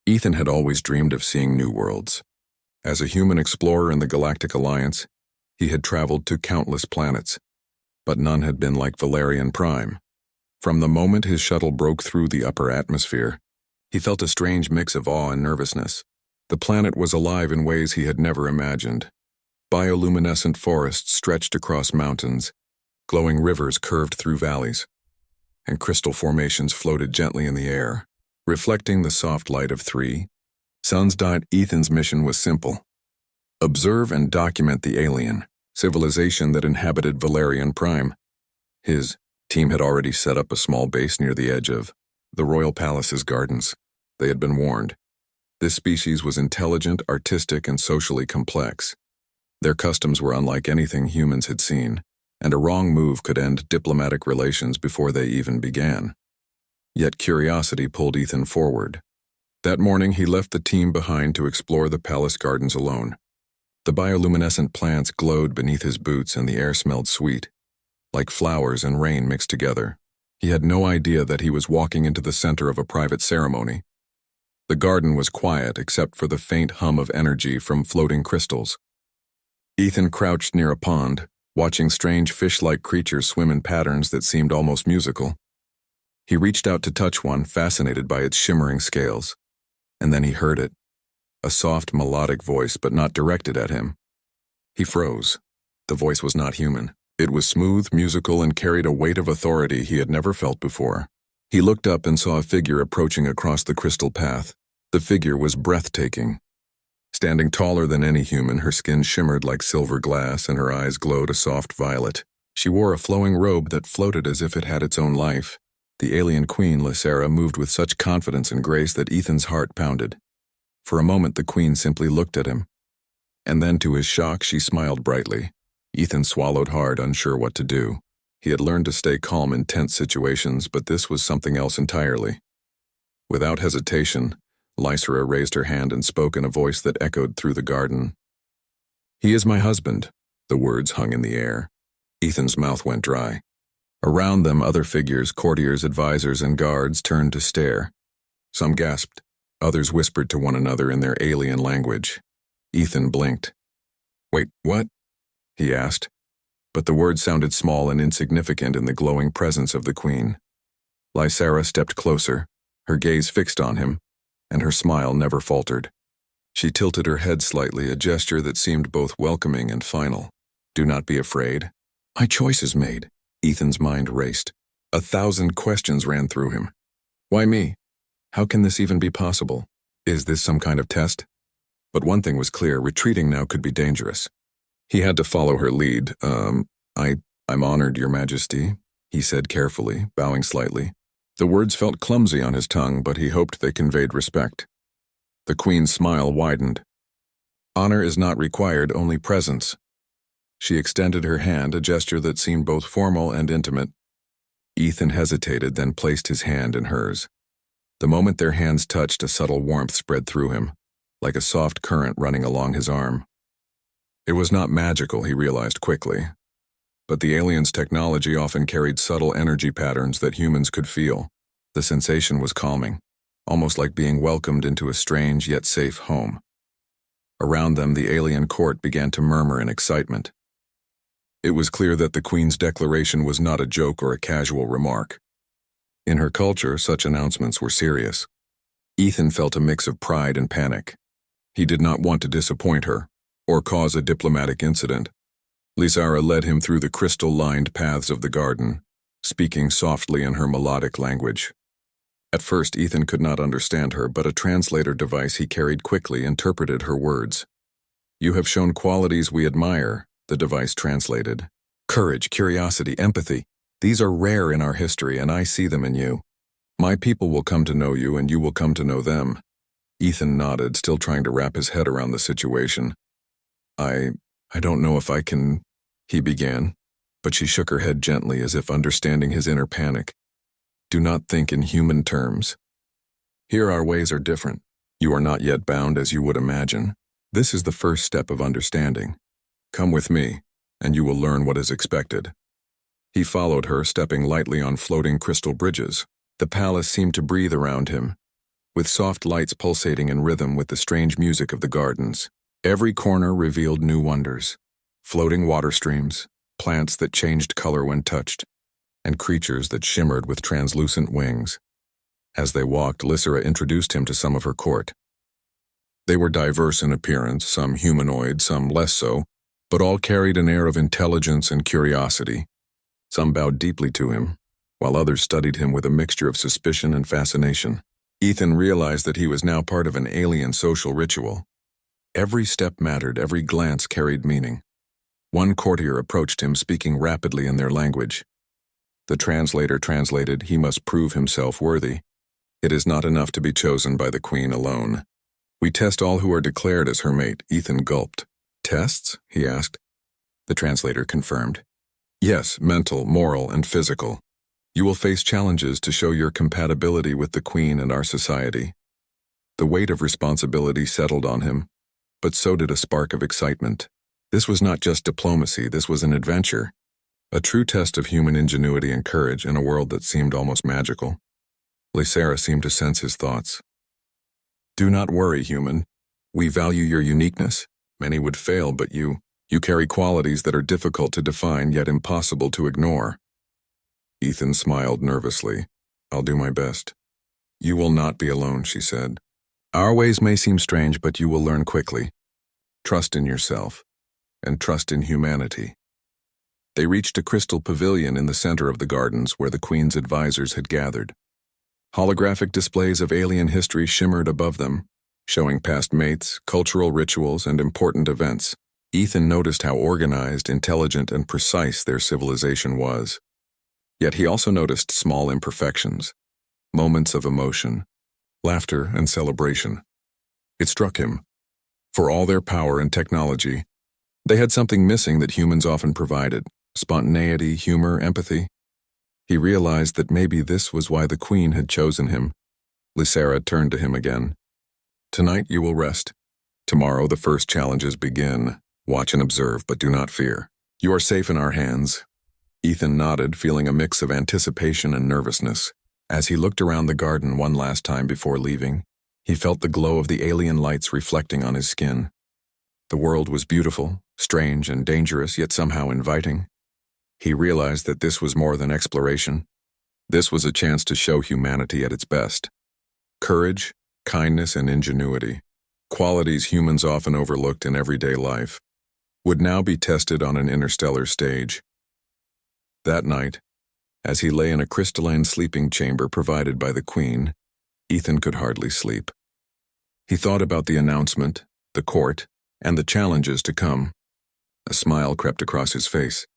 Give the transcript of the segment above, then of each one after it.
Ethan had always dreamed of seeing new worlds. As a human explorer in the Galactic Alliance, he had traveled to countless planets, but none had been like Valerian Prime. From the moment his shuttle broke through the upper atmosphere, he felt a strange mix of awe and nervousness. The planet was alive in ways he had never imagined. Bioluminescent forests stretched across mountains, glowing rivers curved through valleys, and crystal formations floated gently in the air, reflecting the soft light of three suns. Ethan's mission was simple: observe and document the alien civilization that inhabited Valerian Prime. His team had already set up a small base near the edge of the Royal Palace's gardens. They had been warned. This species was intelligent, artistic, and socially complex. Their customs were unlike anything humans had seen, and a wrong move could end diplomatic relations before they even began. Yet curiosity pulled Ethan forward. That morning he left the team behind to explore the palace gardens alone. The bioluminescent plants glowed beneath his boots and the air smelled sweet, like flowers and rain mixed together. He had no idea that he was walking into the center of a private ceremony. The garden was quiet except for the faint hum of energy from floating crystals. Ethan crouched near a pond, watching strange fish-like creatures swim in patterns that seemed almost musical. He reached out to touch one, fascinated by its shimmering scales. And then he heard it. A soft, melodic voice, but not directed at him. He froze. The voice was not human. It was smooth, musical, and carried a weight of authority he had never felt before. He looked up and saw a figure approaching across the crystal path. The figure was breathtaking. Standing taller than any human, her skin shimmered like silver glass and her eyes glowed a soft violet. She wore a flowing robe that floated as if it had its own life. The alien queen, Lysera, moved with such confidence and grace that Ethan's heart pounded. For a moment the queen simply looked at him. And then, to his shock, she smiled brightly. Ethan swallowed hard, unsure what to do. He had learned to stay calm in tense situations, but this was something else entirely. Without hesitation, Lysera raised her hand and spoke in a voice that echoed through the garden. "He is my husband." The words hung in the air. Ethan's mouth went dry. Around them, other figures, courtiers, advisors, and guards turned to stare. Some gasped. Others whispered to one another in their alien language. Ethan blinked. "Wait, what?" he asked. But the words sounded small and insignificant in the glowing presence of the queen. Lysera stepped closer, her gaze fixed on him, and her smile never faltered. She tilted her head slightly, a gesture that seemed both welcoming and final. "Do not be afraid. My choice is made." Ethan's mind raced. 1,000 questions ran through him. Why me? How can this even be possible? Is this some kind of test? But one thing was clear: retreating now could be dangerous. He had to follow her lead. I'm honored, Your Majesty," he said carefully, bowing slightly. The words felt clumsy on his tongue, but he hoped they conveyed respect. The queen's smile widened. "Honor is not required, only presence." She extended her hand, a gesture that seemed both formal and intimate. Ethan hesitated, then placed his hand in hers. The moment their hands touched, a subtle warmth spread through him, like a soft current running along his arm. It was not magical, he realized quickly, but the aliens' technology often carried subtle energy patterns that humans could feel. The sensation was calming, almost like being welcomed into a strange yet safe home. Around them, the alien court began to murmur in excitement. It was clear that the Queen's declaration was not a joke or a casual remark. In her culture, such announcements were serious. Ethan felt a mix of pride and panic. He did not want to disappoint her, or cause a diplomatic incident. Lysera led him through the crystal-lined paths of the garden, speaking softly in her melodic language. At first, Ethan could not understand her, but a translator device he carried quickly interpreted her words. "You have shown qualities we admire," the device translated. "Courage, curiosity, empathy. These are rare in our history, and I see them in you. My people will come to know you, and you will come to know them." Ethan nodded, still trying to wrap his head around the situation. I don't know if I can," he began, but she shook her head gently as if understanding his inner panic. "Do not think in human terms. Here our ways are different. You are not yet bound as you would imagine. This is the first step of understanding. Come with me, and you will learn what is expected." He followed her, stepping lightly on floating crystal bridges. The palace seemed to breathe around him, with soft lights pulsating in rhythm with the strange music of the gardens. Every corner revealed new wonders: floating water streams, plants that changed color when touched, and creatures that shimmered with translucent wings. As they walked, Lysera introduced him to some of her court. They were diverse in appearance, some humanoid, some less so, but all carried an air of intelligence and curiosity. Some bowed deeply to him, while others studied him with a mixture of suspicion and fascination. Ethan realized that he was now part of an alien social ritual. Every step mattered, every glance carried meaning. One courtier approached him, speaking rapidly in their language. The translator translated, "He must prove himself worthy. It is not enough to be chosen by the queen alone. We test all who are declared as her mate." Ethan gulped. "Tests?" he asked. The translator confirmed. "Yes, mental, moral, and physical. You will face challenges to show your compatibility with the queen and our society." The weight of responsibility settled on him, but so did a spark of excitement. This was not just diplomacy, this was an adventure. A true test of human ingenuity and courage in a world that seemed almost magical. Lysera seemed to sense his thoughts. "Do not worry, human. We value your uniqueness. Many would fail, but you carry qualities that are difficult to define yet impossible to ignore." Ethan smiled nervously. "I'll do my best." "You will not be alone," she said. "Our ways may seem strange, but you will learn quickly. Trust in yourself, and trust in humanity." They reached a crystal pavilion in the center of the gardens where the queen's advisors had gathered. Holographic displays of alien history shimmered above them, showing past mates, cultural rituals, and important events. Ethan noticed how organized, intelligent, and precise their civilization was. Yet he also noticed small imperfections, moments of emotion, laughter, and celebration. It struck him. For all their power and technology, they had something missing that humans often provided: spontaneity, humor, empathy. He realized that maybe this was why the queen had chosen him. Lysera turned to him again. "Tonight you will rest. Tomorrow the first challenges begin. Watch and observe, but do not fear. You are safe in our hands." Ethan nodded, feeling a mix of anticipation and nervousness. As he looked around the garden one last time before leaving, he felt the glow of the alien lights reflecting on his skin. The world was beautiful, strange, and dangerous, yet somehow inviting. He realized that this was more than exploration. This was a chance to show humanity at its best. Courage, kindness, and ingenuity, qualities humans often overlooked in everyday life, would now be tested on an interstellar stage. That night, as he lay in a crystalline sleeping chamber provided by the queen, Ethan could hardly sleep. He thought about the announcement, the court, and the challenges to come. A smile crept across his face.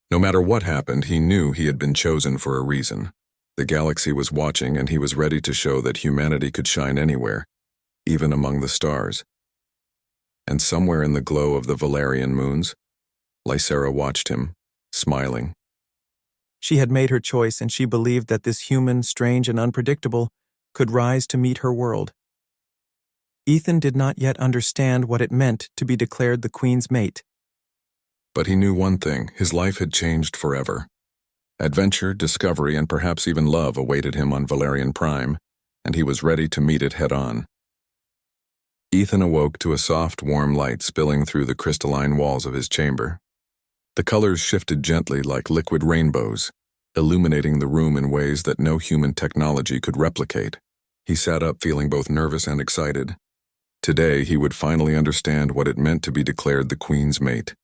No matter what happened, he knew he had been chosen for a reason. The galaxy was watching, and he was ready to show that humanity could shine anywhere, even among the stars. And somewhere in the glow of the Valerian moons, Lysera watched him, smiling. She had made her choice, and she believed that this human, strange and unpredictable, could rise to meet her world. Ethan did not yet understand what it meant to be declared the queen's mate. But he knew one thing: his life had changed forever. Adventure, discovery, and perhaps even love awaited him on Valerian Prime, and he was ready to meet it head-on. Ethan awoke to a soft, warm light spilling through the crystalline walls of his chamber. The colors shifted gently like liquid rainbows, illuminating the room in ways that no human technology could replicate. He sat up feeling both nervous and excited. Today, he would finally understand what it meant to be declared the queen's mate.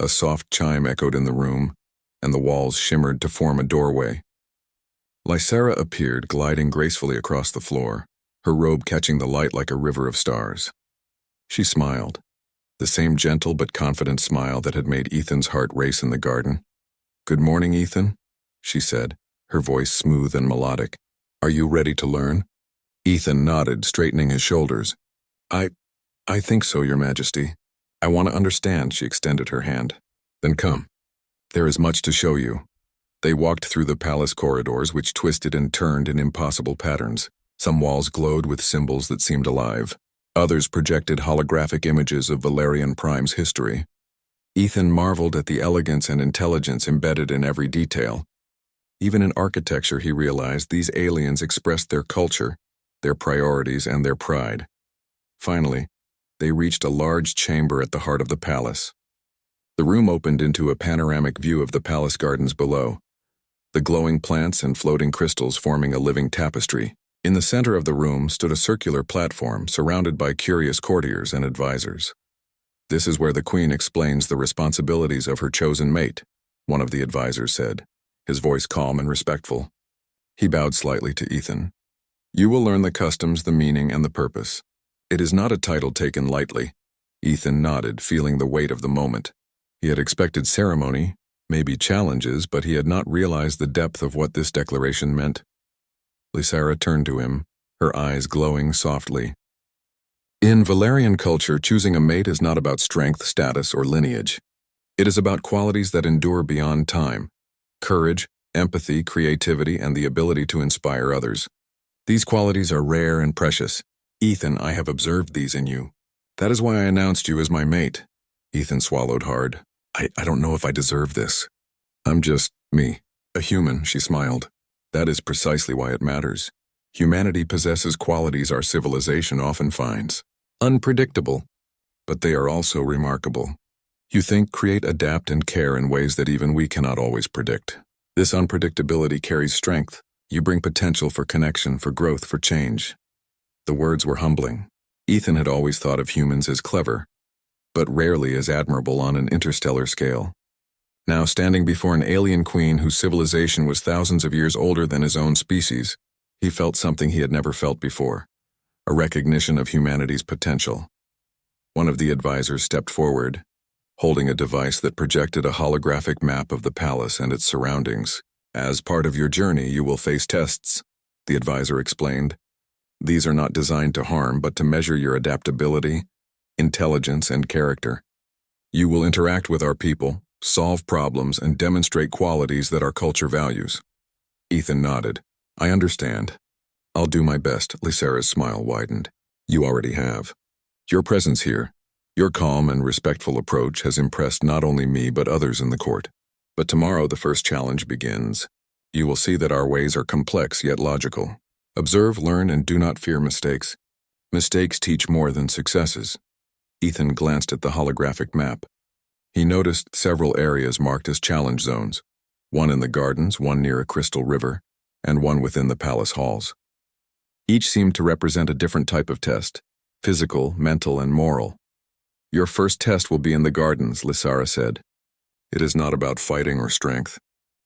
A soft chime echoed in the room, and the walls shimmered to form a doorway. Lysera appeared, gliding gracefully across the floor, her robe catching the light like a river of stars. She smiled, the same gentle but confident smile that had made Ethan's heart race in the garden. "Good morning, Ethan," she said, her voice smooth and melodic. "Are you ready to learn?" Ethan nodded, straightening his shoulders. I think so, Your Majesty. I want to understand," she extended her hand. "Then come. There is much to show you." They walked through the palace corridors, which twisted and turned in impossible patterns. Some walls glowed with symbols that seemed alive. Others projected holographic images of Valerian Prime's history. Ethan marveled at the elegance and intelligence embedded in every detail. Even in architecture, he realized these aliens expressed their culture, their priorities, and their pride. Finally, they reached a large chamber at the heart of the palace. The room opened into a panoramic view of the palace gardens below, the glowing plants and floating crystals forming a living tapestry. In the center of the room stood a circular platform surrounded by curious courtiers and advisors. "This is where the queen explains the responsibilities of her chosen mate," one of the advisors said, his voice calm and respectful. He bowed slightly to Ethan. "You will learn the customs, the meaning, and the purpose. It is not a title taken lightly." Ethan nodded, feeling the weight of the moment. He had expected ceremony, maybe challenges, but he had not realized the depth of what this declaration meant. Lysara turned to him, her eyes glowing softly. "In Valerian culture, choosing a mate is not about strength, status, or lineage. It is about qualities that endure beyond time: courage, empathy, creativity, and the ability to inspire others. These qualities are rare and precious. Ethan, I have observed these in you. That is why I announced you as my mate." Ethan swallowed hard. I don't know if I deserve this. "I'm just me, a human," she smiled. "That is precisely why it matters. Humanity possesses qualities our civilization often finds unpredictable, but they are also remarkable. You think, create, adapt, and care in ways that even we cannot always predict. This unpredictability carries strength. You bring potential for connection, for growth, for change." The words were humbling. Ethan had always thought of humans as clever, but rarely as admirable on an interstellar scale. Now, standing before an alien queen whose civilization was thousands of years older than his own species, he felt something he had never felt before: a recognition of humanity's potential. One of the advisors stepped forward, holding a device that projected a holographic map of the palace and its surroundings. "As part of your journey, you will face tests," the advisor explained. "These are not designed to harm, but to measure your adaptability, intelligence, and character. You will interact with our people, solve problems, and demonstrate qualities that our culture values." Ethan nodded. "I understand. I'll do my best." Lysara's smile widened. "You already have. Your presence here, your calm and respectful approach has impressed not only me but others in the court. But tomorrow the first challenge begins. You will see that our ways are complex yet logical. Observe, learn, and do not fear mistakes. Mistakes teach more than successes." Ethan glanced at the holographic map. He noticed several areas marked as challenge zones, one in the gardens, one near a crystal river, and one within the palace halls. Each seemed to represent a different type of test: physical, mental, and moral. "Your first test will be in the gardens," Lysara said. "It is not about fighting or strength.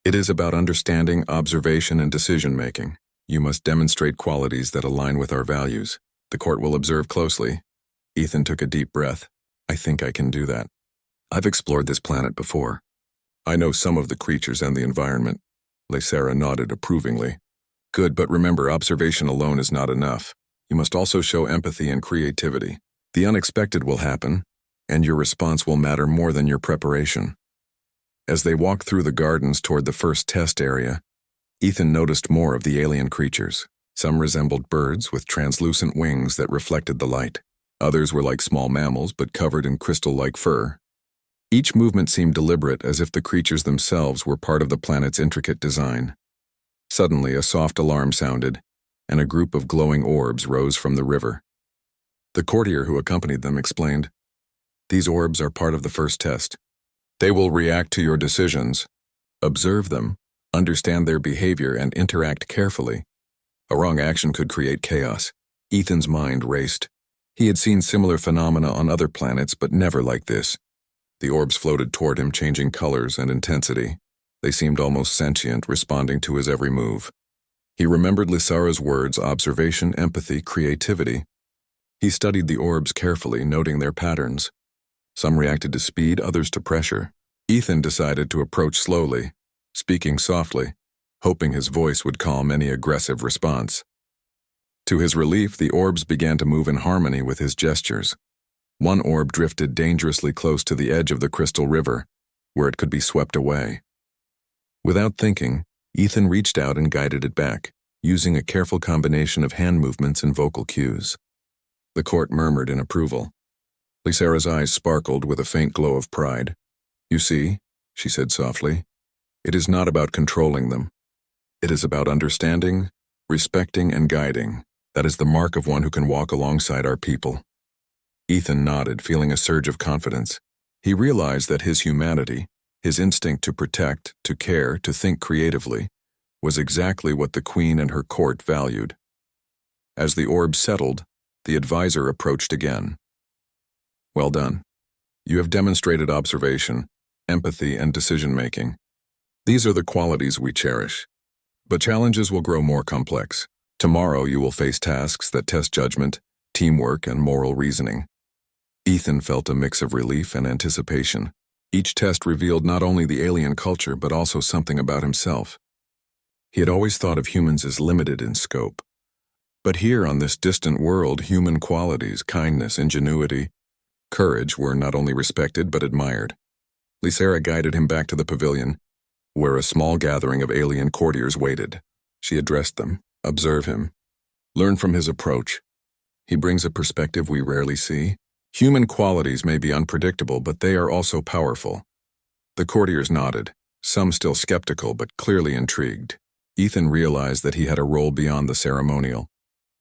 It is about understanding, observation, and decision-making. You must demonstrate qualities that align with our values. The court will observe closely." Ethan took a deep breath. "I think I can do that. I've explored this planet before. I know some of the creatures and the environment." Lysara nodded approvingly. "Good, but remember, observation alone is not enough. You must also show empathy and creativity. The unexpected will happen, and your response will matter more than your preparation." As they walked through the gardens toward the first test area, Ethan noticed more of the alien creatures. Some resembled birds with translucent wings that reflected the light. Others were like small mammals but covered in crystal-like fur. Each movement seemed deliberate, as if the creatures themselves were part of the planet's intricate design. Suddenly, a soft alarm sounded, and a group of glowing orbs rose from the river. The courtier who accompanied them explained, "These orbs are part of the first test. They will react to your decisions. Observe them, understand their behavior, and interact carefully. A wrong action could create chaos." Ethan's mind raced. He had seen similar phenomena on other planets, but never like this. The orbs floated toward him, changing colors and intensity. They seemed almost sentient, responding to his every move. He remembered Lysara's words: observation, empathy, creativity. He studied the orbs carefully, noting their patterns. Some reacted to speed, others to pressure. Ethan decided to approach slowly, speaking softly, hoping his voice would calm any aggressive response. To his relief, the orbs began to move in harmony with his gestures. One orb drifted dangerously close to the edge of the crystal river, where it could be swept away. Without thinking, Ethan reached out and guided it back, using a careful combination of hand movements and vocal cues. The court murmured in approval. Lysara's eyes sparkled with a faint glow of pride. "You see," she said softly, "it is not about controlling them. It is about understanding, respecting, and guiding." That is the mark of one who can walk alongside our people. Ethan nodded, feeling a surge of confidence. He realized that his humanity, his instinct to protect, to care, to think creatively, was exactly what the Queen and her court valued. As the orb settled, the advisor approached again. Well done. You have demonstrated observation, empathy, and decision-making. These are the qualities we cherish. But challenges will grow more complex. Tomorrow you will face tasks that test judgment, teamwork, and moral reasoning. Ethan felt a mix of relief and anticipation. Each test revealed not only the alien culture but also something about himself. He had always thought of humans as limited in scope. But here on this distant world, human qualities, kindness, ingenuity, courage were not only respected but admired. Lysera guided him back to the pavilion, where a small gathering of alien courtiers waited. She addressed them. Observe him. Learn from his approach. He brings a perspective we rarely see. Human qualities may be unpredictable, but they are also powerful. The courtiers nodded, some still skeptical but clearly intrigued. Ethan realized that he had a role beyond the ceremonial.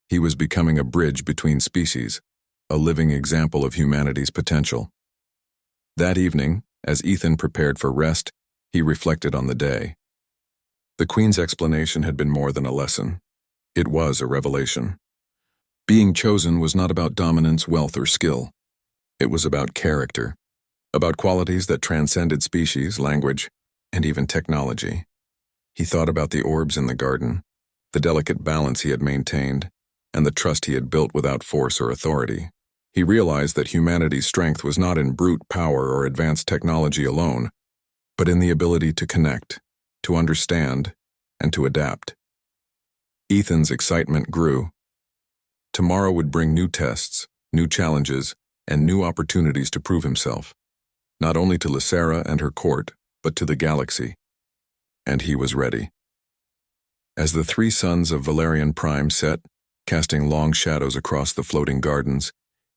He was becoming a bridge between species, a living example of humanity's potential. That evening, as Ethan prepared for rest, he reflected on the day. The Queen's explanation had been more than a lesson. It was a revelation. Being chosen was not about dominance, wealth, or skill. It was about character, about qualities that transcended species, language, and even technology. He thought about the orbs in the garden, the delicate balance he had maintained, and the trust he had built without force or authority. He realized that humanity's strength was not in brute power or advanced technology alone, but in the ability to connect, to understand, and to adapt. Ethan's excitement grew. Tomorrow would bring new tests, new challenges, and new opportunities to prove himself, not only to Lysera and her court, but to the galaxy. And he was ready. As the three suns of Valerian Prime set, casting long shadows across the floating gardens,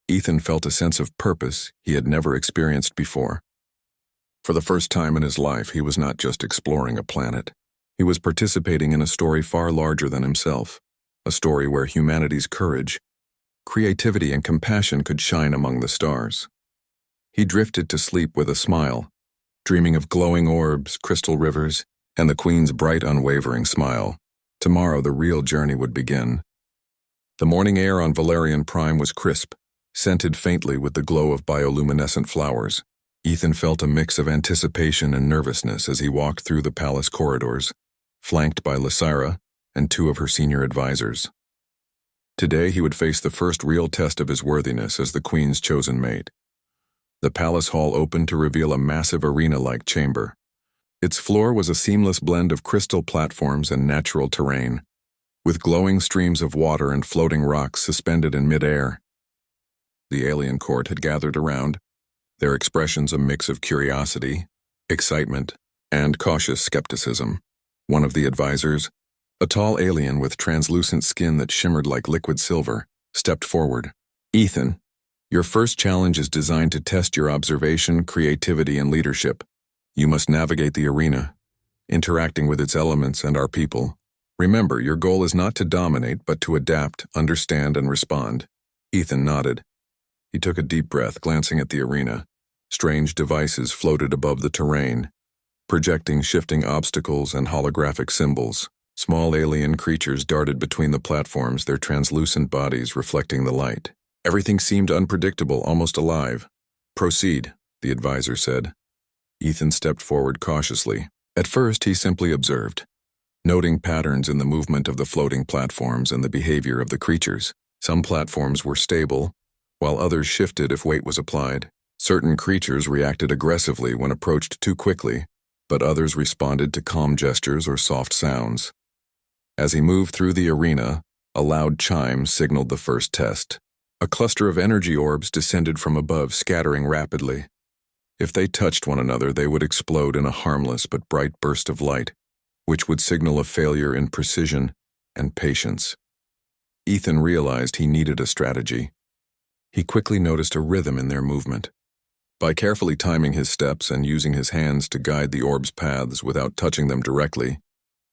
Ethan felt a sense of purpose he had never experienced before. For the first time in his life, he was not just exploring a planet. He was participating in a story far larger than himself, a story where humanity's courage, creativity, and compassion could shine among the stars. He drifted to sleep with a smile, dreaming of glowing orbs, crystal rivers, and the Queen's bright, unwavering smile. Tomorrow, the real journey would begin. The morning air on Valerian Prime was crisp, scented faintly with the glow of bioluminescent flowers. Ethan felt a mix of anticipation and nervousness as he walked through the palace corridors, flanked by Lysera and two of her senior advisors. Today he would face the first real test of his worthiness as the Queen's chosen mate. The palace hall opened to reveal a massive arena-like chamber. Its floor was a seamless blend of crystal platforms and natural terrain, with glowing streams of water and floating rocks suspended in mid-air. The alien court had gathered around, their expressions a mix of curiosity, excitement, and cautious skepticism. One of the advisors, a tall alien with translucent skin that shimmered like liquid silver, stepped forward. Ethan, your first challenge is designed to test your observation, creativity, and leadership. You must navigate the arena, interacting with its elements and our people. Remember, your goal is not to dominate, but to adapt, understand, and respond. Ethan nodded. He took a deep breath, glancing at the arena. Strange devices floated above the terrain, projecting shifting obstacles and holographic symbols. Small alien creatures darted between the platforms, their translucent bodies reflecting the light. Everything seemed unpredictable, almost alive. Proceed, the advisor said. Ethan stepped forward cautiously. At first, he simply observed, noting patterns in the movement of the floating platforms and the behavior of the creatures. Some platforms were stable, while others shifted if weight was applied. Certain creatures reacted aggressively when approached too quickly, but others responded to calm gestures or soft sounds. As he moved through the arena, a loud chime signaled the first test. A cluster of energy orbs descended from above, scattering rapidly. If they touched one another, they would explode in a harmless but bright burst of light, which would signal a failure in precision and patience. Ethan realized he needed a strategy. He quickly noticed a rhythm in their movement. By carefully timing his steps and using his hands to guide the orbs' paths without touching them directly,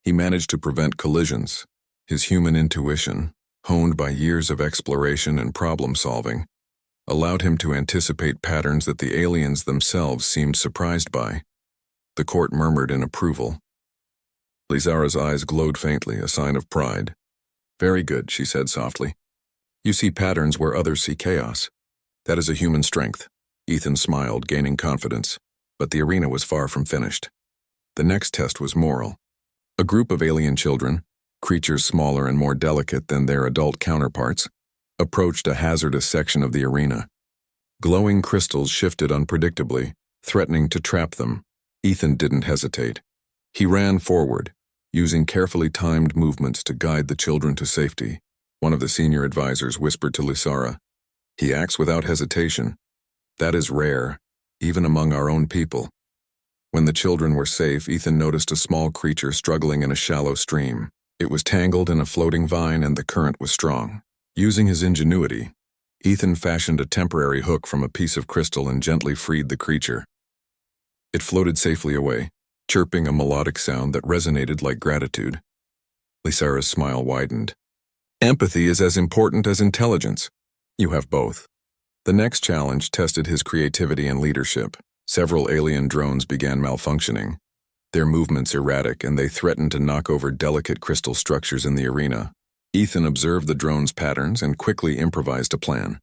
he managed to prevent collisions. His human intuition, honed by years of exploration and problem-solving, allowed him to anticipate patterns that the aliens themselves seemed surprised by. The court murmured in approval. Lizara's eyes glowed faintly, a sign of pride. "Very good," she said softly. "You see patterns where others see chaos. That is a human strength." Ethan smiled, gaining confidence, but the arena was far from finished. The next test was moral. A group of alien children, creatures smaller and more delicate than their adult counterparts, approached a hazardous section of the arena. Glowing crystals shifted unpredictably, threatening to trap them. Ethan didn't hesitate. He ran forward, using carefully timed movements to guide the children to safety. One of the senior advisors whispered to Lysara, "He acts without hesitation. That is rare, even among our own people." When the children were safe, Ethan noticed a small creature struggling in a shallow stream. It was tangled in a floating vine and the current was strong. Using his ingenuity, Ethan fashioned a temporary hook from a piece of crystal and gently freed the creature. It floated safely away, chirping a melodic sound that resonated like gratitude. Lysara's smile widened. "Empathy is as important as intelligence. You have both." The next challenge tested his creativity and leadership. Several alien drones began malfunctioning, their movements erratic, and they threatened to knock over delicate crystal structures in the arena. Ethan observed the drones' patterns and quickly improvised a plan.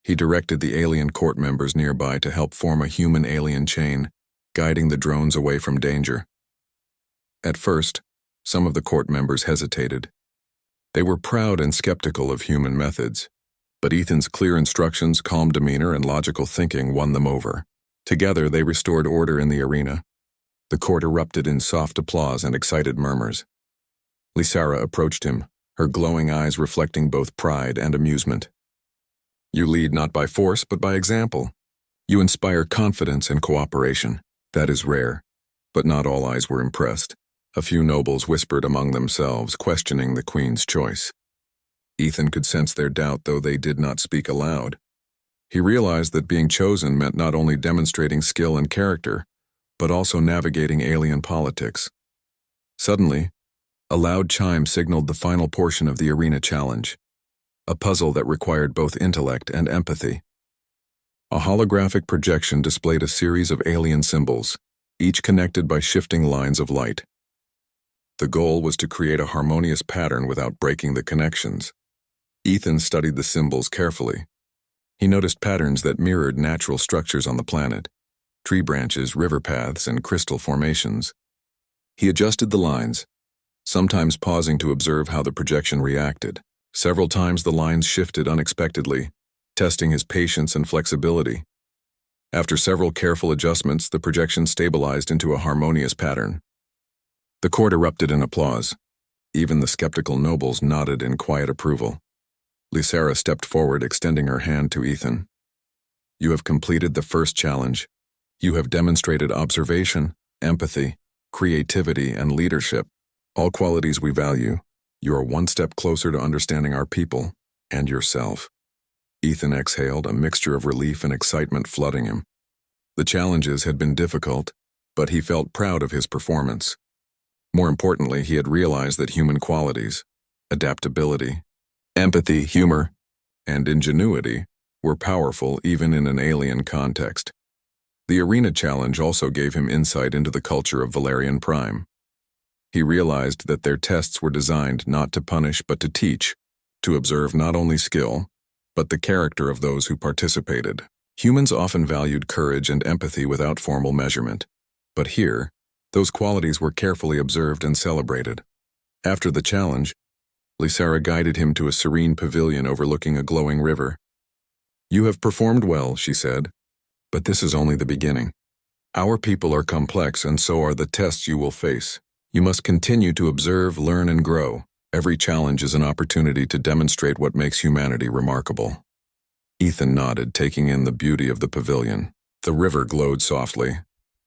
He directed the alien court members nearby to help form a human-alien chain, guiding the drones away from danger. At first, some of the court members hesitated. They were proud and skeptical of human methods, but Ethan's clear instructions, calm demeanor, and logical thinking won them over. Together, they restored order in the arena. The court erupted in soft applause and excited murmurs. Lysara approached him, her glowing eyes reflecting both pride and amusement. "You lead not by force, but by example. You inspire confidence and cooperation. That is rare." But not all eyes were impressed. A few nobles whispered among themselves, questioning the queen's choice. Ethan could sense their doubt, though they did not speak aloud. He realized that being chosen meant not only demonstrating skill and character, but also navigating alien politics. Suddenly, a loud chime signaled the final portion of the arena challenge, a puzzle that required both intellect and empathy. A holographic projection displayed a series of alien symbols, each connected by shifting lines of light. The goal was to create a harmonious pattern without breaking the connections. Ethan studied the symbols carefully. He noticed patterns that mirrored natural structures on the planet: tree branches, river paths, and crystal formations. He adjusted the lines, sometimes pausing to observe how the projection reacted. Several times the lines shifted unexpectedly, testing his patience and flexibility. After several careful adjustments, the projection stabilized into a harmonious pattern. The court erupted in applause. Even the skeptical nobles nodded in quiet approval. Lysara stepped forward, extending her hand to Ethan. "You have completed the first challenge. You have demonstrated observation, empathy, creativity, and leadership, all qualities we value. You are one step closer to understanding our people and yourself." Ethan exhaled, a mixture of relief and excitement flooding him. The challenges had been difficult, but he felt proud of his performance. More importantly, he had realized that human qualities, adaptability, empathy, humor, and ingenuity were powerful even in an alien context. The arena challenge also gave him insight into the culture of Valerian Prime. He realized that their tests were designed not to punish but to teach, to observe not only skill, but the character of those who participated. Humans often valued courage and empathy without formal measurement, but here, those qualities were carefully observed and celebrated. After the challenge, Lysara guided him to a serene pavilion overlooking a glowing river. "You have performed well," she said, "but this is only the beginning. Our people are complex, and so are the tests you will face. You must continue to observe, learn, and grow. Every challenge is an opportunity to demonstrate what makes humanity remarkable." Ethan nodded, taking in the beauty of the pavilion. The river glowed softly,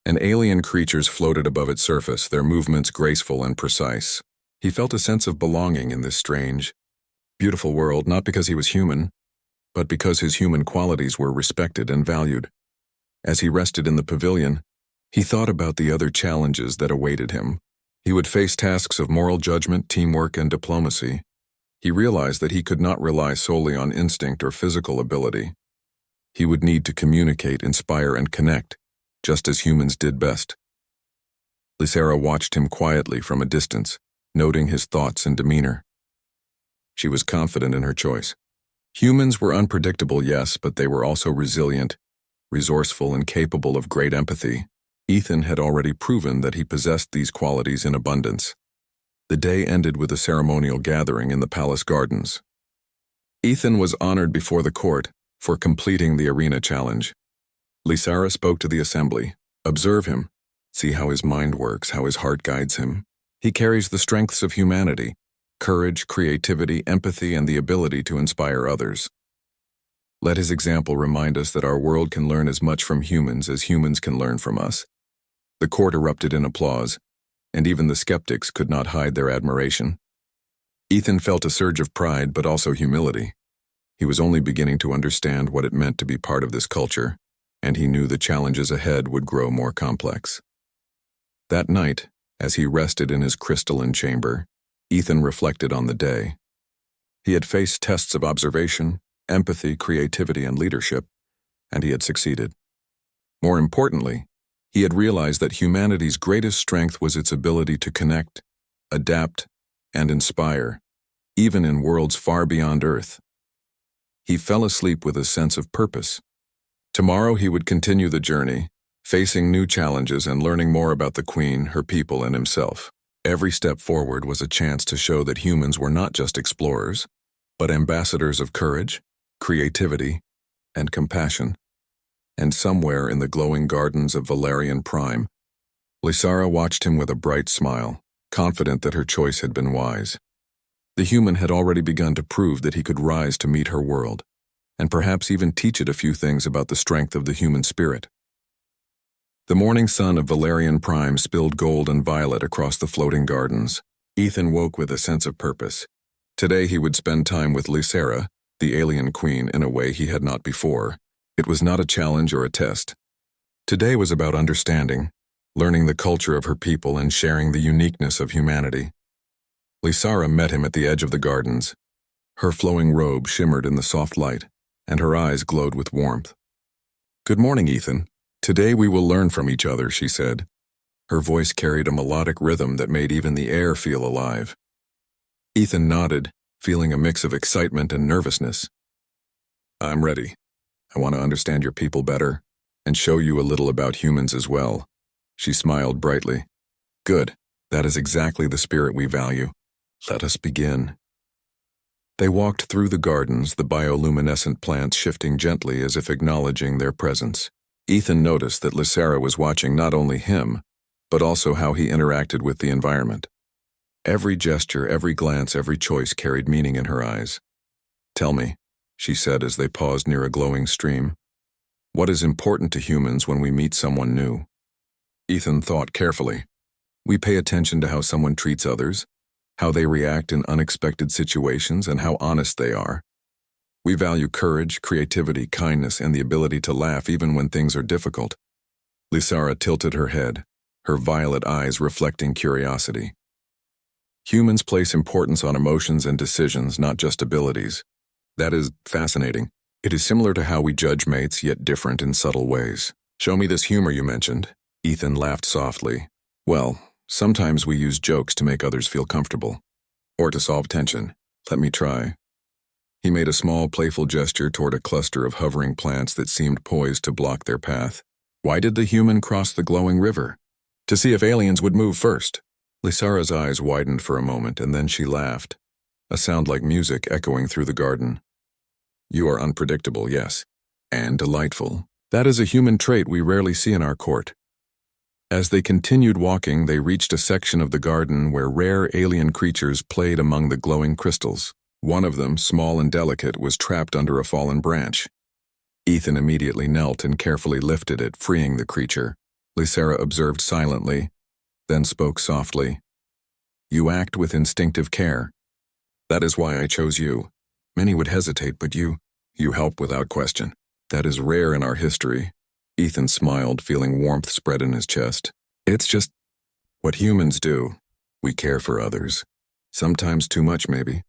and alien creatures floated above its surface, their movements graceful and precise. He felt a sense of belonging in this strange, beautiful world, not because he was human, but because his human qualities were respected and valued. As he rested in the pavilion, he thought about the other challenges that awaited him. He would face tasks of moral judgment, teamwork, and diplomacy. He realized that he could not rely solely on instinct or physical ability. He would need to communicate, inspire, and connect, just as humans did best. Lysera watched him quietly from a distance, noting his thoughts and demeanor. She was confident in her choice. Humans were unpredictable, yes, but they were also resilient, resourceful, and capable of great empathy. Ethan had already proven that he possessed these qualities in abundance. The day ended with a ceremonial gathering in the palace gardens. Ethan was honored before the court for completing the arena challenge. Lysera spoke to the assembly. Observe him. See how his mind works, how his heart guides him. He carries the strengths of humanity, courage, creativity, empathy, and the ability to inspire others. Let his example remind us that our world can learn as much from humans as humans can learn from us. The court erupted in applause, and even the skeptics could not hide their admiration. Ethan felt a surge of pride, but also humility. He was only beginning to understand what it meant to be part of this culture, and he knew the challenges ahead would grow more complex. That night, as he rested in his crystalline chamber, Ethan reflected on the day. He had faced tests of observation, empathy, creativity, and leadership, and he had succeeded. More importantly, he had realized that humanity's greatest strength was its ability to connect, adapt, and inspire, even in worlds far beyond Earth. He fell asleep with a sense of purpose. Tomorrow he would continue the journey, facing new challenges and learning more about the Queen, her people, and himself. Every step forward was a chance to show that humans were not just explorers, but ambassadors of courage, creativity, and compassion. And somewhere in the glowing gardens of Valerian Prime, Lysera watched him with a bright smile, confident that her choice had been wise. The human had already begun to prove that he could rise to meet her world, and perhaps even teach it a few things about the strength of the human spirit. The morning sun of Valerian Prime spilled gold and violet across the floating gardens. Ethan woke with a sense of purpose. Today he would spend time with Lysera, the alien queen, in a way he had not before. It was not a challenge or a test. Today was about understanding, learning the culture of her people, and sharing the uniqueness of humanity. Lysera met him at the edge of the gardens. Her flowing robe shimmered in the soft light, and her eyes glowed with warmth. "Good morning, Ethan. Today we will learn from each other," she said. Her voice carried a melodic rhythm that made even the air feel alive. Ethan nodded, feeling a mix of excitement and nervousness. "I'm ready. I want to understand your people better, and show you a little about humans as well." She smiled brightly. "Good. That is exactly the spirit we value. Let us begin." They walked through the gardens, the bioluminescent plants shifting gently as if acknowledging their presence. Ethan noticed that Lysera was watching not only him, but also how he interacted with the environment. Every gesture, every glance, every choice carried meaning in her eyes. "Tell me," she said as they paused near a glowing stream, "what is important to humans when we meet someone new?" Ethan thought carefully. "We pay attention to how someone treats others, how they react in unexpected situations, and how honest they are. We value courage, creativity, kindness, and the ability to laugh even when things are difficult." Lysera tilted her head, her violet eyes reflecting curiosity. "Humans place importance on emotions and decisions, not just abilities. That is fascinating. It is similar to how we judge mates, yet different in subtle ways. Show me this humor you mentioned." Ethan laughed softly. "Well, sometimes we use jokes to make others feel comfortable, or to solve tension. Let me try." He made a small, playful gesture toward a cluster of hovering plants that seemed poised to block their path. "Why did the human cross the glowing river?" "To see if aliens would move first." Lysera's eyes widened for a moment, and then she laughed, a sound like music echoing through the garden. "You are unpredictable, yes, and delightful. That is a human trait we rarely see in our court." As they continued walking, they reached a section of the garden where rare alien creatures played among the glowing crystals. One of them, small and delicate, was trapped under a fallen branch. Ethan immediately knelt and carefully lifted it, freeing the creature. Lysera observed silently, then spoke softly. "You act with instinctive care. That is why I chose you. Many would hesitate, but you help without question. That is rare in our history." Ethan smiled, feeling warmth spread in his chest. "It's just what humans do. We care for others. Sometimes too much, maybe.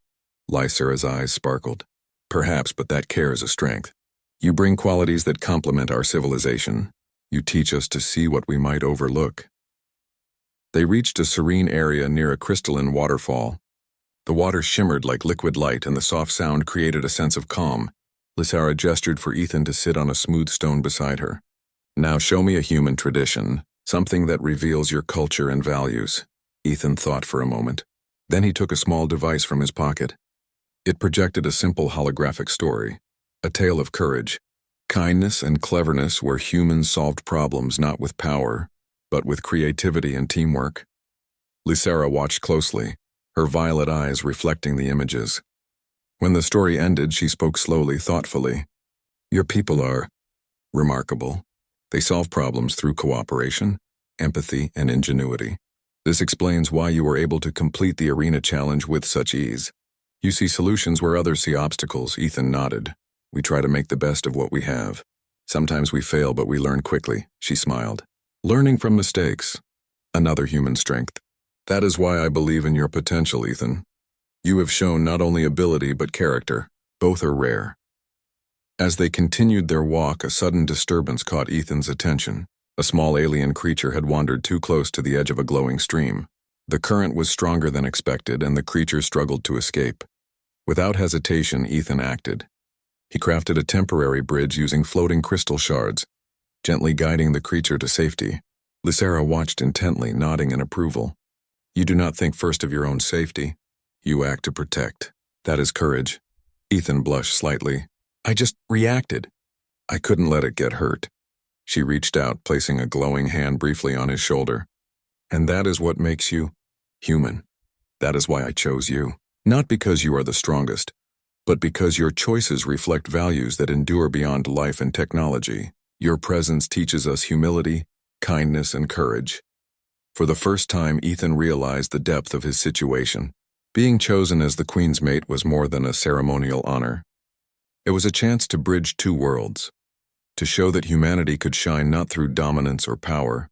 Lysera's eyes sparkled. Perhaps, but that care is a strength. You bring qualities that complement our civilization. You teach us to see what we might overlook. They reached a serene area near a crystalline waterfall. The water shimmered like liquid light, and the soft sound created a sense of calm. Lysera gestured for Ethan to sit on a smooth stone beside her. Now show me a human tradition, something that reveals your culture and values. Ethan thought for a moment. Then he took a small device from his pocket. It projected a simple holographic story, a tale of courage, kindness, and cleverness where humans solved problems not with power, but with creativity and teamwork. Lysera watched closely, her violet eyes reflecting the images. When the story ended, she spoke slowly, thoughtfully. Your people are remarkable. They solve problems through cooperation, empathy, and ingenuity. This explains why you were able to complete the arena challenge with such ease. You see solutions where others see obstacles. Ethan nodded. We try to make the best of what we have. Sometimes we fail, but we learn quickly. She smiled. Learning from mistakes. Another human strength. That is why I believe in your potential, Ethan. You have shown not only ability but character. Both are rare. As they continued their walk, a sudden disturbance caught Ethan's attention. A small alien creature had wandered too close to the edge of a glowing stream. The current was stronger than expected, and the creature struggled to escape. Without hesitation, Ethan acted. He crafted a temporary bridge using floating crystal shards, gently guiding the creature to safety. Lysera watched intently, nodding in approval. You do not think first of your own safety. You act to protect. That is courage. Ethan blushed slightly. I just reacted. I couldn't let it get hurt. She reached out, placing a glowing hand briefly on his shoulder. And that is what makes you human. That is why I chose you. Not because you are the strongest, but because your choices reflect values that endure beyond life and technology. Your presence teaches us humility, kindness, and courage. For the first time, Ethan realized the depth of his situation. Being chosen as the Queen's mate was more than a ceremonial honor. It was a chance to bridge two worlds, to show that humanity could shine not through dominance or power,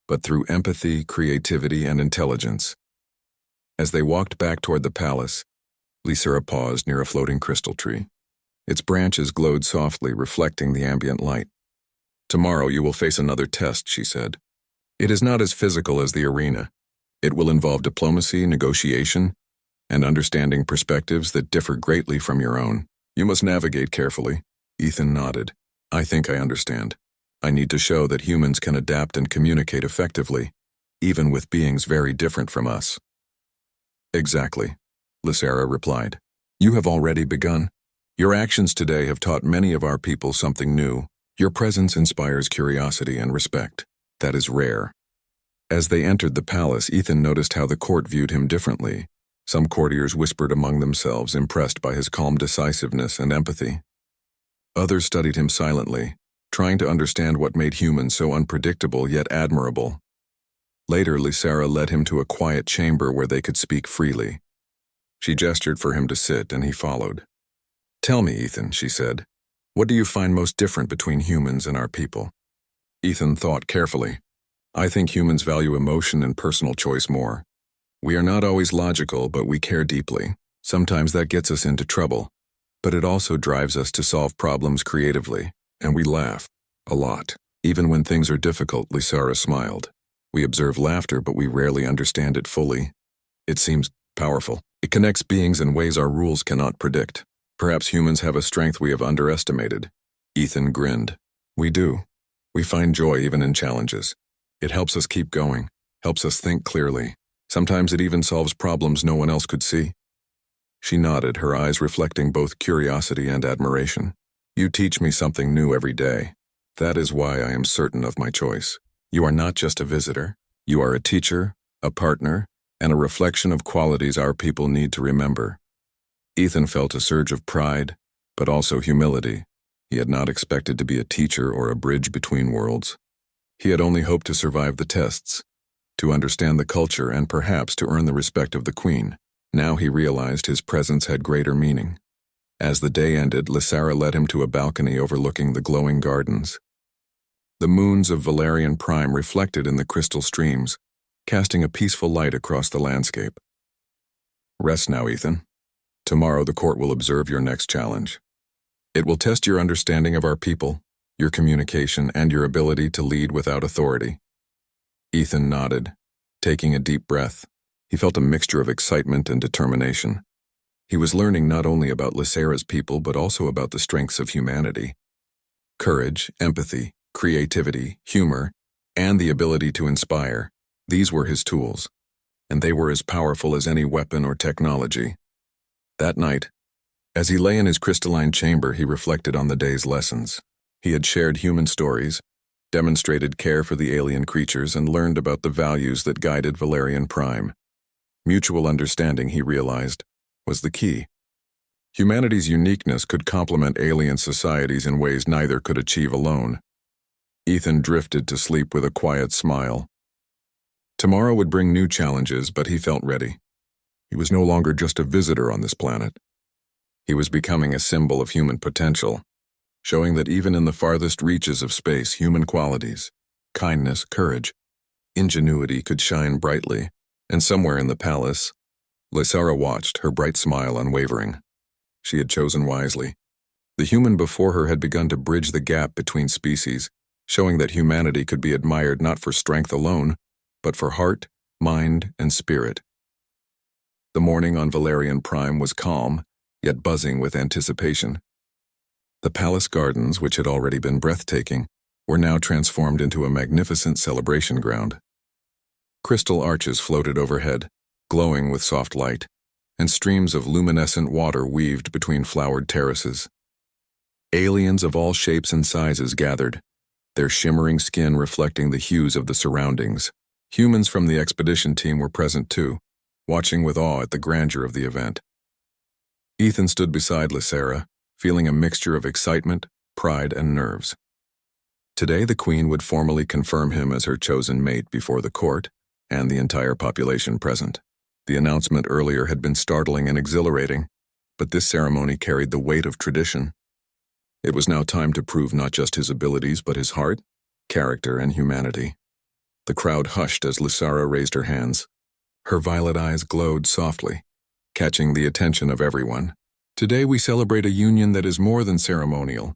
but through empathy, creativity, and intelligence. As they walked back toward the palace, Lysera paused near a floating crystal tree. Its branches glowed softly, reflecting the ambient light. Tomorrow you will face another test, she said. It is not as physical as the arena. It will involve diplomacy, negotiation, and understanding perspectives that differ greatly from your own. You must navigate carefully. Ethan nodded. I think I understand. I need to show that humans can adapt and communicate effectively, even with beings very different from us. Exactly, Lysera replied. You have already begun. Your actions today have taught many of our people something new. Your presence inspires curiosity and respect. That is rare. As they entered the palace, Ethan noticed how the court viewed him differently. Some courtiers whispered among themselves, impressed by his calm decisiveness and empathy. Others studied him silently, trying to understand what made humans so unpredictable yet admirable. Later, Lysera led him to a quiet chamber where they could speak freely. She gestured for him to sit, and he followed. Tell me, Ethan, she said, what do you find most different between humans and our people? Ethan thought carefully. I think humans value emotion and personal choice more. We are not always logical, but we care deeply. Sometimes that gets us into trouble, but it also drives us to solve problems creatively, and we laugh a lot. Even when things are difficult, Lysera smiled. We observe laughter, but we rarely understand it fully. It seems powerful. It connects beings in ways our rules cannot predict. Perhaps humans have a strength we have underestimated. Ethan grinned. We do. We find joy even in challenges. It helps us keep going, helps us think clearly. Sometimes it even solves problems no one else could see. She nodded, her eyes reflecting both curiosity and admiration. You teach me something new every day. That is why I am certain of my choice. You are not just a visitor. You are a teacher, a partner, and a reflection of qualities our people need to remember. Ethan felt a surge of pride, but also humility. He had not expected to be a teacher or a bridge between worlds. He had only hoped to survive the tests, to understand the culture, and perhaps to earn the respect of the Queen. Now he realized his presence had greater meaning. As the day ended, Lysera led him to a balcony overlooking the glowing gardens. The moons of Valerian Prime reflected in the crystal streams, casting a peaceful light across the landscape. Rest now, Ethan. Tomorrow the court will observe your next challenge. It will test your understanding of our people, your communication, and your ability to lead without authority." Ethan nodded, taking a deep breath. He felt a mixture of excitement and determination. He was learning not only about Lysera's people but also about the strengths of humanity. Courage, empathy, creativity, humor, and the ability to inspire, these were his tools, and they were as powerful as any weapon or technology. That night, as he lay in his crystalline chamber, he reflected on the day's lessons. He had shared human stories, demonstrated care for the alien creatures, and learned about the values that guided Valerian Prime. Mutual understanding, he realized, was the key. Humanity's uniqueness could complement alien societies in ways neither could achieve alone. Ethan drifted to sleep with a quiet smile. Tomorrow would bring new challenges, but he felt ready. He was no longer just a visitor on this planet. He was becoming a symbol of human potential, showing that even in the farthest reaches of space, human qualities, kindness, courage, ingenuity could shine brightly. And somewhere in the palace, Lysera watched, her bright smile unwavering. She had chosen wisely. The human before her had begun to bridge the gap between species, showing that humanity could be admired not for strength alone, but for heart, mind, and spirit. The morning on Valerian Prime was calm, yet buzzing with anticipation. The palace gardens, which had already been breathtaking, were now transformed into a magnificent celebration ground. Crystal arches floated overhead, glowing with soft light, and streams of luminescent water weaved between flowered terraces. Aliens of all shapes and sizes gathered, their shimmering skin reflecting the hues of the surroundings. Humans from the expedition team were present too, watching with awe at the grandeur of the event. Ethan stood beside Lysera, feeling a mixture of excitement, pride, and nerves. Today the Queen would formally confirm him as her chosen mate before the court and the entire population present. The announcement earlier had been startling and exhilarating, but this ceremony carried the weight of tradition. It was now time to prove not just his abilities but his heart, character, and humanity. The crowd hushed as Lysera raised her hands. Her violet eyes glowed softly, catching the attention of everyone. Today we celebrate a union that is more than ceremonial.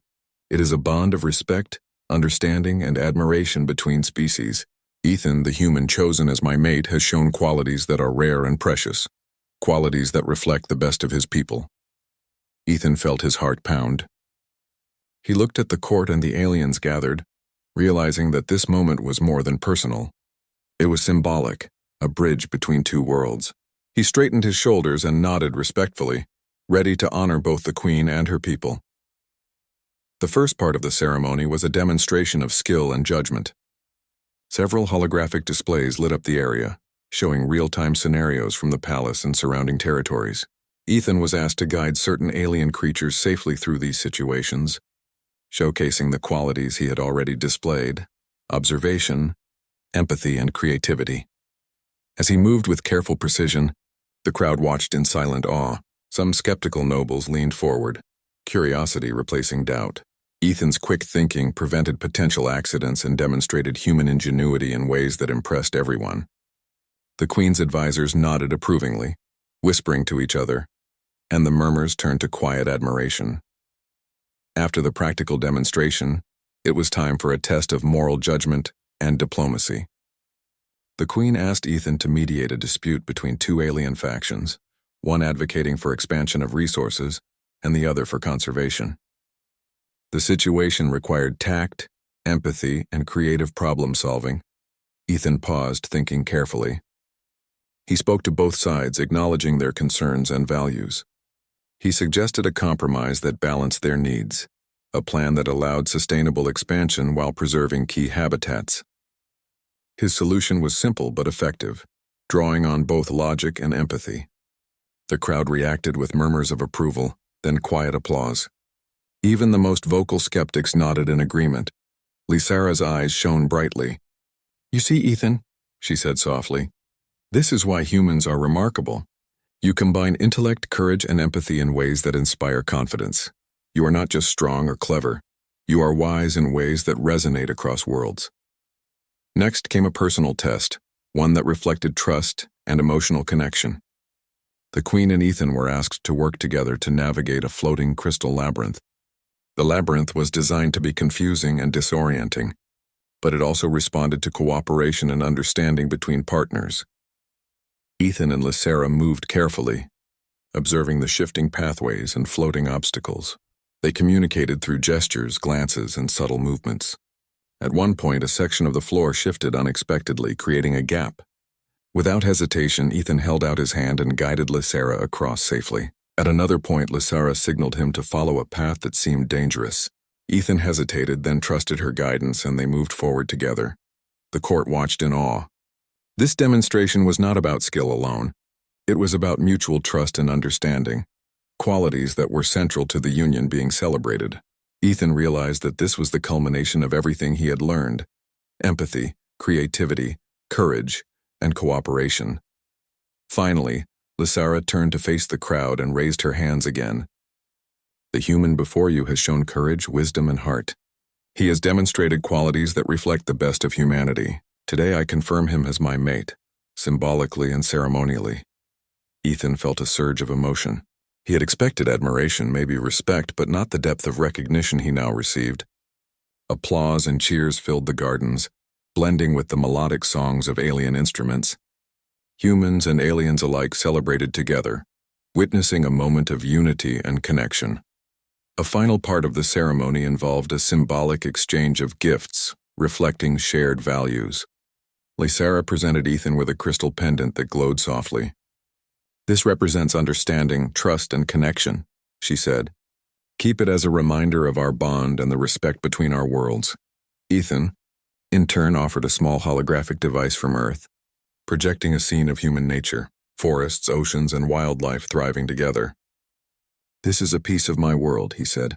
It is a bond of respect, understanding, and admiration between species. Ethan, the human chosen as my mate, has shown qualities that are rare and precious, qualities that reflect the best of his people. Ethan felt his heart pound. He looked at the court and the aliens gathered, realizing that this moment was more than personal. It was symbolic, a bridge between two worlds. He straightened his shoulders and nodded respectfully, ready to honor both the Queen and her people. The first part of the ceremony was a demonstration of skill and judgment. Several holographic displays lit up the area, showing real-time scenarios from the palace and surrounding territories. Ethan was asked to guide certain alien creatures safely through these situations, showcasing the qualities he had already displayed: observation, empathy, and creativity. As he moved with careful precision, the crowd watched in silent awe. Some skeptical nobles leaned forward, curiosity replacing doubt. Ethan's quick thinking prevented potential accidents and demonstrated human ingenuity in ways that impressed everyone. The Queen's advisors nodded approvingly, whispering to each other, and the murmurs turned to quiet admiration. After the practical demonstration, it was time for a test of moral judgment and diplomacy. The Queen asked Ethan to mediate a dispute between two alien factions, one advocating for expansion of resources and the other for conservation. The situation required tact, empathy, and creative problem-solving. Ethan paused, thinking carefully. He spoke to both sides, acknowledging their concerns and values. He suggested a compromise that balanced their needs, a plan that allowed sustainable expansion while preserving key habitats. His solution was simple but effective, drawing on both logic and empathy. The crowd reacted with murmurs of approval, then quiet applause. Even the most vocal skeptics nodded in agreement. Lysera's eyes shone brightly. "You see, Ethan," she said softly, "this is why humans are remarkable. You combine intellect, courage, and empathy in ways that inspire confidence. You are not just strong or clever. You are wise in ways that resonate across worlds." Next came a personal test, one that reflected trust and emotional connection. The Queen and Ethan were asked to work together to navigate a floating crystal labyrinth. The labyrinth was designed to be confusing and disorienting, but it also responded to cooperation and understanding between partners. Ethan and Lysera moved carefully, observing the shifting pathways and floating obstacles. They communicated through gestures, glances, and subtle movements. At one point, a section of the floor shifted unexpectedly, creating a gap. Without hesitation, Ethan held out his hand and guided Lysera across safely. At another point, Lysera signaled him to follow a path that seemed dangerous. Ethan hesitated, then trusted her guidance, and they moved forward together. The court watched in awe. This demonstration was not about skill alone. It was about mutual trust and understanding, qualities that were central to the union being celebrated. Ethan realized that this was the culmination of everything he had learned: empathy, creativity, courage, and cooperation. Finally, Lysera turned to face the crowd and raised her hands again. The human before you has shown courage, wisdom, and heart. He has demonstrated qualities that reflect the best of humanity. Today I confirm him as my mate, symbolically and ceremonially. Ethan felt a surge of emotion. He had expected admiration, maybe respect, but not the depth of recognition he now received. Applause and cheers filled the gardens, blending with the melodic songs of alien instruments. Humans and aliens alike celebrated together, witnessing a moment of unity and connection. A final part of the ceremony involved a symbolic exchange of gifts, reflecting shared values. Lysera presented Ethan with a crystal pendant that glowed softly. "This represents understanding, trust, and connection," she said. "Keep it as a reminder of our bond and the respect between our worlds." Ethan, in turn, offered a small holographic device from Earth, projecting a scene of human nature, forests, oceans, and wildlife thriving together. "This is a piece of my world," he said.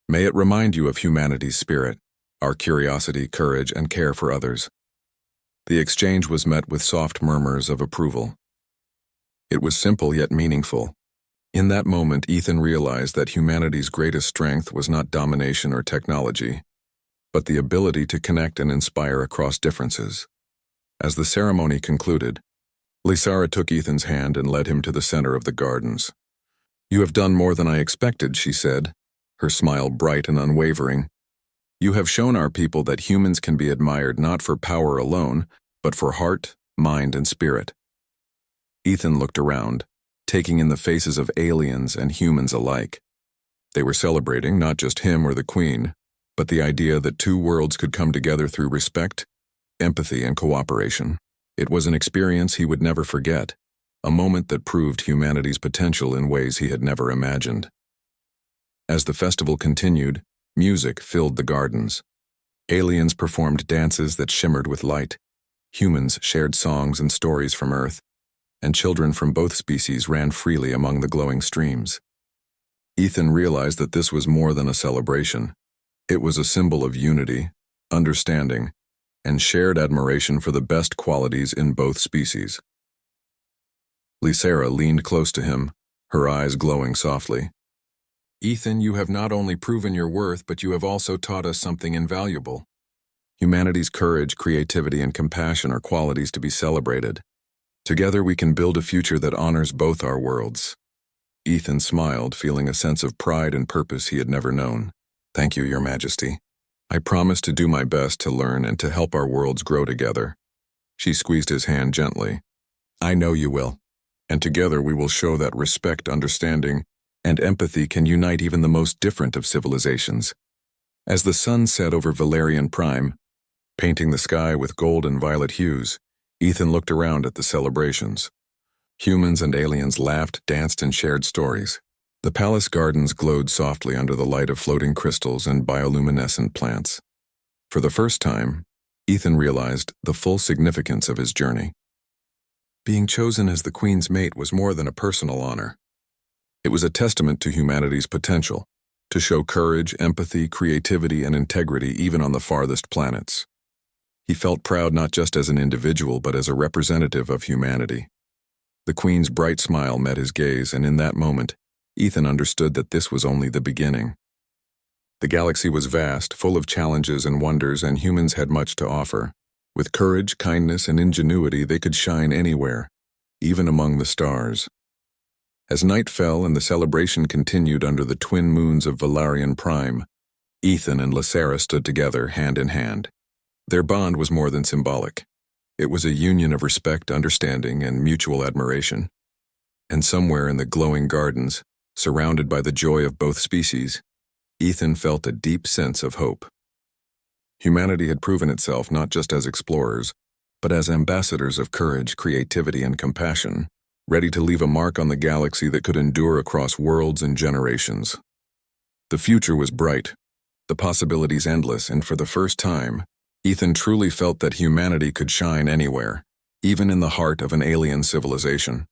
"May it remind you of humanity's spirit, our curiosity, courage, and care for others." The exchange was met with soft murmurs of approval. It was simple yet meaningful. In that moment, Ethan realized that humanity's greatest strength was not domination or technology, but the ability to connect and inspire across differences. As the ceremony concluded, Lysera took Ethan's hand and led him to the center of the gardens. "You have done more than I expected," she said, her smile bright and unwavering. "You have shown our people that humans can be admired not for power alone, but for heart, mind, and spirit." Ethan looked around, taking in the faces of aliens and humans alike. They were celebrating not just him or the Queen, but the idea that two worlds could come together through respect, empathy, and cooperation. It was an experience he would never forget, a moment that proved humanity's potential in ways he had never imagined. As the festival continued, music filled the gardens. Aliens performed dances that shimmered with light. Humans shared songs and stories from Earth, and children from both species ran freely among the glowing streams. Ethan realized that this was more than a celebration. It was a symbol of unity, understanding, and shared admiration for the best qualities in both species. Lysera leaned close to him, her eyes glowing softly. "Ethan, you have not only proven your worth, but you have also taught us something invaluable. Humanity's courage, creativity, and compassion are qualities to be celebrated. Together we can build a future that honors both our worlds." Ethan smiled, feeling a sense of pride and purpose he had never known. "Thank you, Your Majesty. I promise to do my best to learn and to help our worlds grow together." She squeezed his hand gently. "I know you will, and together we will show that respect, understanding, and empathy can unite even the most different of civilizations." As the sun set over Valerian Prime, painting the sky with gold and violet hues, Ethan looked around at the celebrations. Humans and aliens laughed, danced, and shared stories. The palace gardens glowed softly under the light of floating crystals and bioluminescent plants. For the first time, Ethan realized the full significance of his journey. Being chosen as the Queen's mate was more than a personal honor. It was a testament to humanity's potential, to show courage, empathy, creativity, and integrity even on the farthest planets. He felt proud not just as an individual, but as a representative of humanity. The Queen's bright smile met his gaze, and in that moment, Ethan understood that this was only the beginning. The galaxy was vast, full of challenges and wonders, and humans had much to offer. With courage, kindness, and ingenuity, they could shine anywhere, even among the stars. As night fell and the celebration continued under the twin moons of Valerian Prime, Ethan and Lysera stood together, hand in hand. Their bond was more than symbolic. It was a union of respect, understanding, and mutual admiration. And somewhere in the glowing gardens, surrounded by the joy of both species, Ethan felt a deep sense of hope. Humanity had proven itself not just as explorers, but as ambassadors of courage, creativity, and compassion, ready to leave a mark on the galaxy that could endure across worlds and generations. The future was bright, the possibilities endless, and for the first time, Ethan truly felt that humanity could shine anywhere, even in the heart of an alien civilization.